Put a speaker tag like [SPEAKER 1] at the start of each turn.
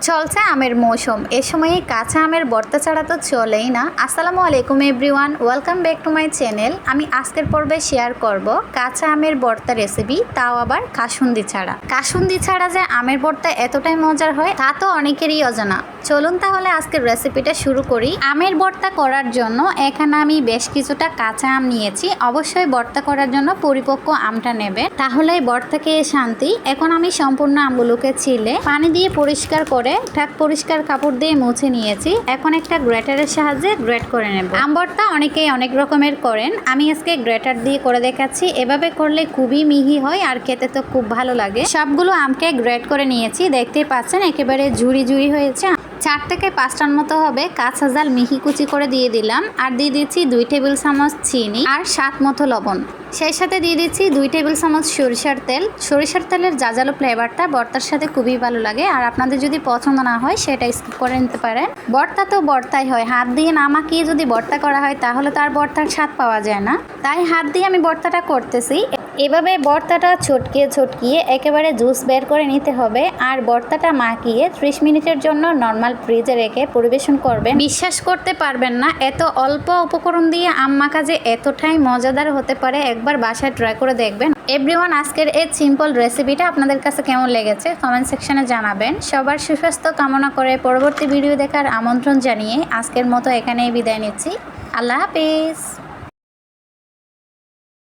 [SPEAKER 1] চলছে আমের মৌসুম। এ সময়ে কাঁচা আমের ভর্তা ছাড়া তো চলেই না। আসসালামু আলাইকুম everyone, welcome back to my channel. আমি আজকের পর্বে শেয়ার করব কাঁচা আমের ভর্তা রেসিপি, তাও আবার কাসুন্দি ছাড়া। কাসুন্দি ছাড়া যে আমের ভর্তা এতটাই মজার হয় তা তো অনেকেরই অজানা। চলুন তাহলে আজকের রেসিপিটা শুরু করি। আমের ভর্তা করার জন্য এখানে আমি বেশ কিছুটা কাঁচা আম নিয়েছি। অবশ্যই ভর্তা করার জন্য পরিপক্ক আমটা নেবে, তাহলে ভর্তা খেয়ে শান্তি। এখন আমি সম্পূর্ণ আমগুলোকে ছিলে পানি দিয়ে পরিষ্কার করে ঠাক পরিষ্কার কাপড় দিয়ে মুছে নিয়েছি। এখন একটা গ্রেটারের সাহায্যে গ্রেট করে নেব। আম ভর্তা অনেকেই অনেক রকমের করেন, আমি আজকে গ্রেটার দিয়ে করে দেখাচ্ছি। এভাবে করলে খুবই মিহি হয় আর খেতে তো খুব ভালো লাগে। সবগুলো আমকে গ্রেট করে নিয়েছি, দেখতেই পাচ্ছেন একেবারে ঝুড়ি ঝুড়ি হয়েছে। 4 থেকে 5টার মতো হবে। কাঁচা জাল মিহি কুচি করে দিয়ে দিলাম, আর দিয়ে দিচ্ছি 2 টেবিল চামচ চিনি আর স্বাদ মতো লবণ। সেই সাথে দিয়ে দিচ্ছি 2 টেবিল চামচ সরিষার তেল। সরিষার তেলের জাজালো ফ্লেভারটা ভর্তার সাথে খুবই ভালো লাগে, আর আপনাদের যদি পছন্দ না হয় সেটা স্কিপ করে নিতে পারেন। ভর্তা তো ভর্তাই হয়, হাত দিয়ে না মাখিয়ে যদি ভর্তা করা হয় তাহলে তার ভর্তার স্বাদ পাওয়া যায় না। তাই হাত দিয়ে আমি ভর্তাটা করতেছি। এভাবে ভর্তাটা ছটকিয়ে একেবারে জুস বের করে নিতে হবে, আর ভর্তাটা মাখিয়ে 30 মিনিটের জন্য নর্মাল ফ্রিজে রেখে পরিবেশন করবেন। বিশ্বাস করতে পারবেন না, এত অল্প উপকরণ দিয়ে আম মাখা যে এতটাই মজাদার হতে পারে। একবার বাসায় ট্রাই করে দেখবেন। এভরিওয়ান, আজকের এই সিম্পল রেসিপিটা আপনাদের কাছে কেমন লেগেছে কমেন্ট সেকশনে জানাবেন। সবার সুস্বাস্থ্য কামনা করে পরবর্তী ভিডিও দেখার আমন্ত্রণ জানিয়ে আজকের মতো এখানেই বিদায় নিচ্ছি। আল্লাহ হাফেজ।